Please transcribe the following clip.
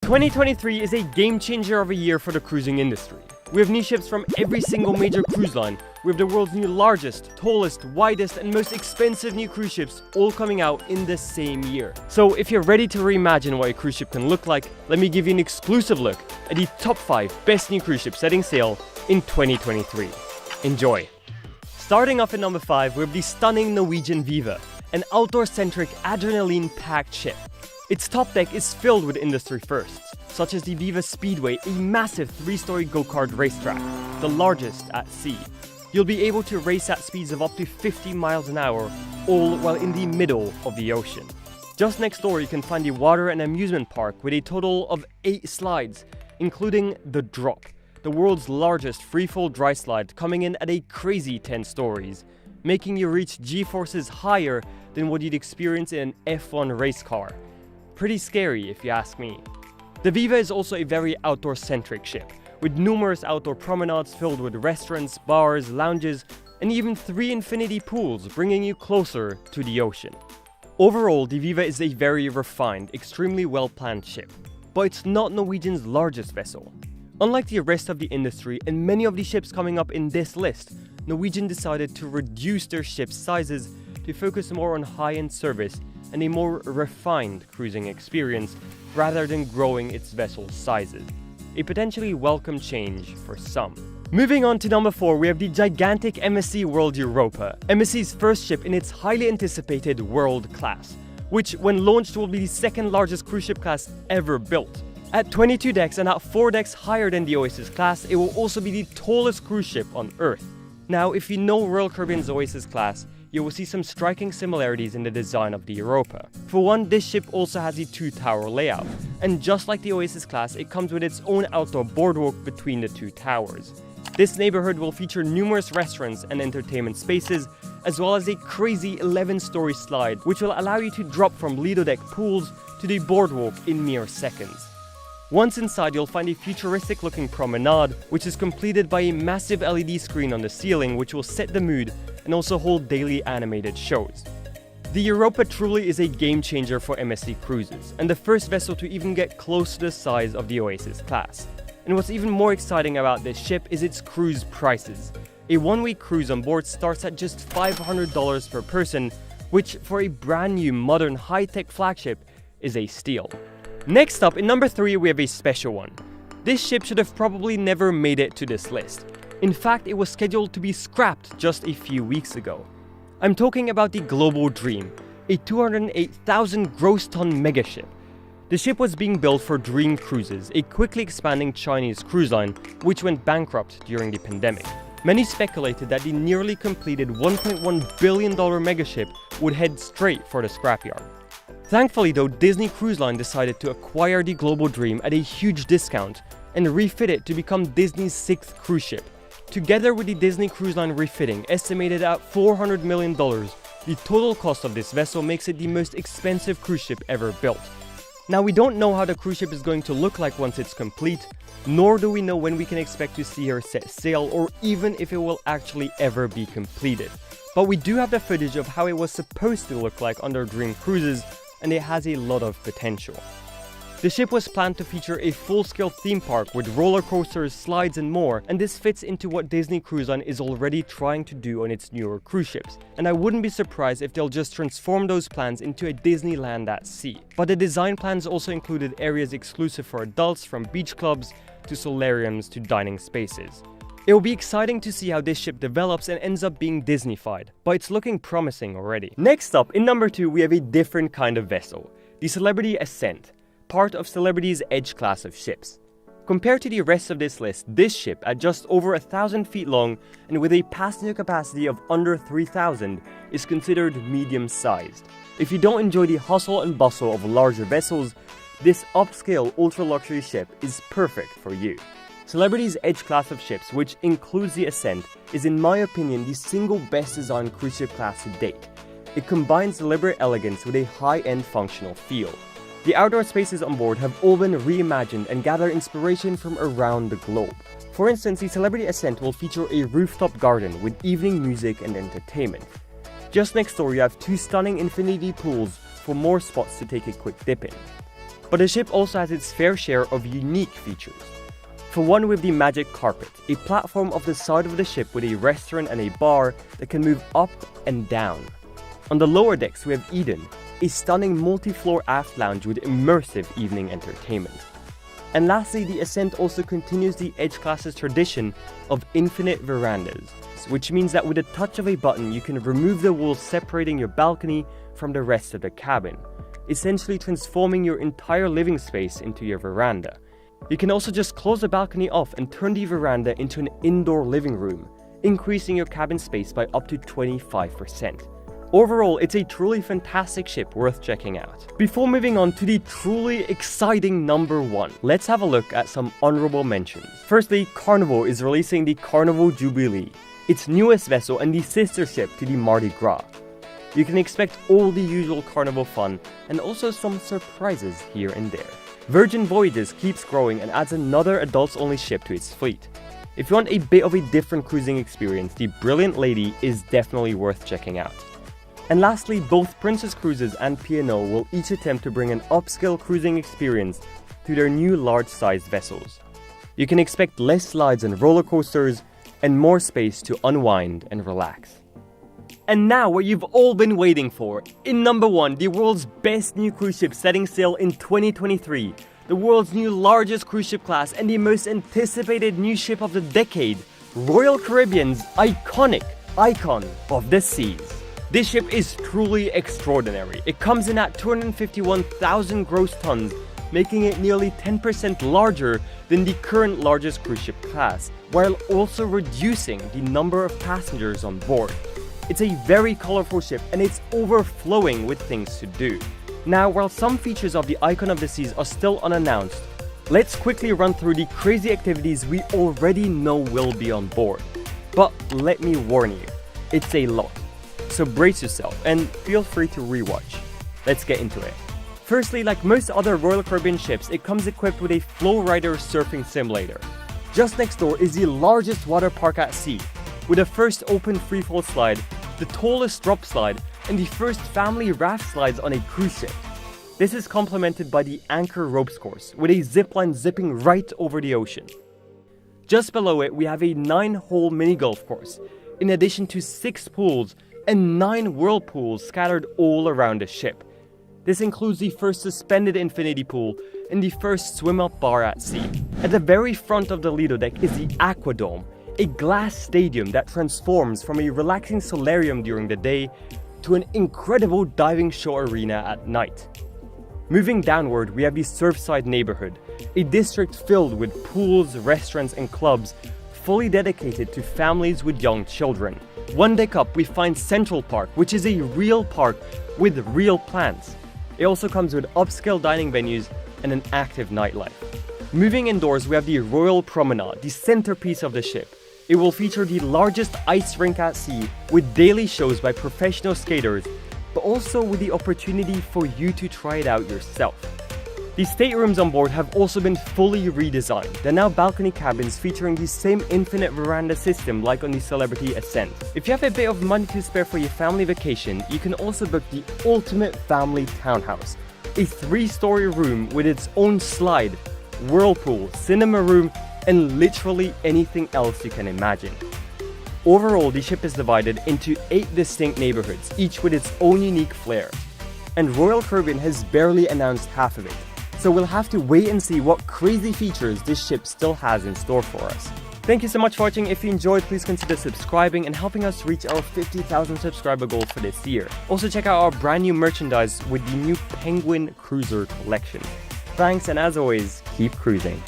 2023 is a game changer of a year for the cruising industry. We have new ships from every single major cruise line. We have the world's new largest, tallest, widest, and most expensive new cruise ships all coming out in the same year. So if you're ready to reimagine what a cruise ship can look like, let me give you an exclusive look at the top 5 best new cruise ships setting sail in 2023. Enjoy! Starting off at number 5, we have the stunning Norwegian Viva, an outdoor-centric, adrenaline-packed ship. Its top deck is filled with industry firsts, such as the Viva Speedway, a massive 3-story go-kart racetrack, the largest at sea. You'll be able to race at speeds of up to 50 miles an hour, all while in the middle of the ocean. Just next door, you can find the water and amusement park with a total of 8 slides, including the Drop, the world's largest free-fall dry slide, coming in at a crazy 10 stories, making you reach G-forces higher than what you'd experience in an F1 race car. Pretty scary if you ask me. The Viva is also a very outdoor-centric ship, with numerous outdoor promenades filled with restaurants, bars, lounges, and even 3 infinity pools bringing you closer to the ocean. Overall, the Viva is a very refined, extremely well-planned ship, but it's not Norwegian's largest vessel. Unlike the rest of the industry and many of the ships coming up in this list, Norwegian decided to reduce their ship sizes to focus more on high-end service and a more refined cruising experience rather than growing its vessel sizes. A potentially welcome change for some. Moving on to number 4, we have the gigantic MSC World Europa, MSC's first ship in its highly anticipated World class, which when launched will be the second largest cruise ship class ever built. At 22 decks and at 4 decks higher than the Oasis class, it will also be the tallest cruise ship on Earth. Now, if you know Royal Caribbean's Oasis class, you will see some striking similarities in the design of the Europa. For one, this ship also has a 2-tower layout, and just like the Oasis class, it comes with its own outdoor boardwalk between the 2 towers. This neighborhood will feature numerous restaurants and entertainment spaces, as well as a crazy 11-story slide, which will allow you to drop from Lido deck pools to the boardwalk in mere seconds. Once inside, you'll find a futuristic-looking promenade, which is completed by a massive LED screen on the ceiling, which will set the mood and also hold daily animated shows. The Europa truly is a game-changer for MSC Cruises, and the first vessel to even get close to the size of the Oasis class. And what's even more exciting about this ship is its cruise prices. A 1-week cruise on board starts at just $500 per person, which for a brand new, modern, high-tech flagship is a steal. Next up, in number 3, we have a special one. This ship should have probably never made it to this list. In fact, it was scheduled to be scrapped just a few weeks ago. I'm talking about the Global Dream, a 208,000 gross ton megaship. The ship was being built for Dream Cruises, a quickly expanding Chinese cruise line which went bankrupt during the pandemic. Many speculated that the nearly completed $1.1 billion megaship would head straight for the scrapyard. Thankfully though, Disney Cruise Line decided to acquire the Global Dream at a huge discount and refit it to become Disney's 6th cruise ship. Together with the Disney Cruise Line refitting, estimated at $400 million, the total cost of this vessel makes it the most expensive cruise ship ever built. Now, we don't know how the cruise ship is going to look like once it's complete, nor do we know when we can expect to see her set sail or even if it will actually ever be completed. But we do have the footage of how it was supposed to look like under Dream Cruises, and it has a lot of potential. The ship was planned to feature a full-scale theme park with roller coasters, slides and more, and this fits into what Disney Cruise Line is already trying to do on its newer cruise ships. And I wouldn't be surprised if they'll just transform those plans into a Disneyland at sea. But the design plans also included areas exclusive for adults, from beach clubs to solariums to dining spaces. It will be exciting to see how this ship develops and ends up being Disneyfied, but it's looking promising already. Next up, in number 2, we have a different kind of vessel, the Celebrity Ascent, part of Celebrity's Edge class of ships. Compared to the rest of this list, this ship, at just over 1,000 feet long and with a passenger capacity of under 3,000, is considered medium-sized. If you don't enjoy the hustle and bustle of larger vessels, this upscale ultra-luxury ship is perfect for you. Celebrity's Edge class of ships, which includes the Ascent, is in my opinion the single best designed cruise ship class to date. It combines deliberate elegance with a high-end functional feel. The outdoor spaces on board have all been reimagined and gather inspiration from around the globe. For instance, the Celebrity Ascent will feature a rooftop garden with evening music and entertainment. Just next door you have 2 stunning infinity pools for more spots to take a quick dip in. But the ship also has its fair share of unique features. For one, we have the Magic Carpet, a platform off the side of the ship with a restaurant and a bar that can move up and down. On the lower decks, we have Eden, a stunning multi-floor aft lounge with immersive evening entertainment. And lastly, the Ascent also continues the Edge Class's tradition of infinite verandas, which means that with a touch of a button, you can remove the walls separating your balcony from the rest of the cabin, essentially transforming your entire living space into your veranda. You can also just close the balcony off and turn the veranda into an indoor living room, increasing your cabin space by up to 25%. Overall, it's a truly fantastic ship worth checking out. Before moving on to the truly exciting number 1, let's have a look at some honorable mentions. Firstly, Carnival is releasing the Carnival Jubilee, its newest vessel and the sister ship to the Mardi Gras. You can expect all the usual Carnival fun and also some surprises here and there. Virgin Voyages keeps growing and adds another adults-only ship to its fleet. If you want a bit of a different cruising experience, the Brilliant Lady is definitely worth checking out. And lastly, both Princess Cruises and P&O will each attempt to bring an upscale cruising experience to their new large-sized vessels. You can expect less slides and roller coasters and more space to unwind and relax. And now what you've all been waiting for. In number 1, the world's best new cruise ship setting sail in 2023. The world's new largest cruise ship class and the most anticipated new ship of the decade. Royal Caribbean's iconic Icon of the Seas. This ship is truly extraordinary. It comes in at 251,000 gross tons, making it nearly 10% larger than the current largest cruise ship class, while also reducing the number of passengers on board. It's a very colorful ship and it's overflowing with things to do. Now, while some features of the Icon of the Seas are still unannounced, let's quickly run through the crazy activities we already know will be on board. But let me warn you, it's a lot. So brace yourself and feel free to rewatch. Let's get into it. Firstly, like most other Royal Caribbean ships, it comes equipped with a Flowrider surfing simulator. Just next door is the largest water park at sea, with the first open freefall slide, the tallest drop slide, and the first family raft slides on a cruise ship. This is complemented by the Anchor Ropes course, with a zipline zipping right over the ocean. Just below it, we have a 9-hole mini golf course, in addition to 6 pools and 9 whirlpools scattered all around the ship. This includes the first suspended infinity pool and the first swim-up bar at sea. At the very front of the Lido deck is the Aquadome, a glass stadium that transforms from a relaxing solarium during the day to an incredible diving show arena at night. Moving downward, we have the Surfside neighborhood, a district filled with pools, restaurants, and clubs fully dedicated to families with young children. One deck up, we find Central Park, which is a real park with real plants. It also comes with upscale dining venues and an active nightlife. Moving indoors, we have the Royal Promenade, the centerpiece of the ship. It will feature the largest ice rink at sea with daily shows by professional skaters, but also with the opportunity for you to try it out yourself. The staterooms on board have also been fully redesigned. They're now balcony cabins featuring the same infinite veranda system like on the Celebrity Ascent. If you have a bit of money to spare for your family vacation, you can also book the ultimate family townhouse, a 3-story room with its own slide, whirlpool, cinema room, and literally anything else you can imagine. Overall, the ship is divided into 8 distinct neighborhoods, each with its own unique flair. And Royal Caribbean has barely announced half of it, so we'll have to wait and see what crazy features this ship still has in store for us. Thank you so much for watching. If you enjoyed, please consider subscribing and helping us reach our 50,000 subscriber goal for this year. Also check out our brand new merchandise with the new Penguin Cruiser collection. Thanks, and as always, keep cruising.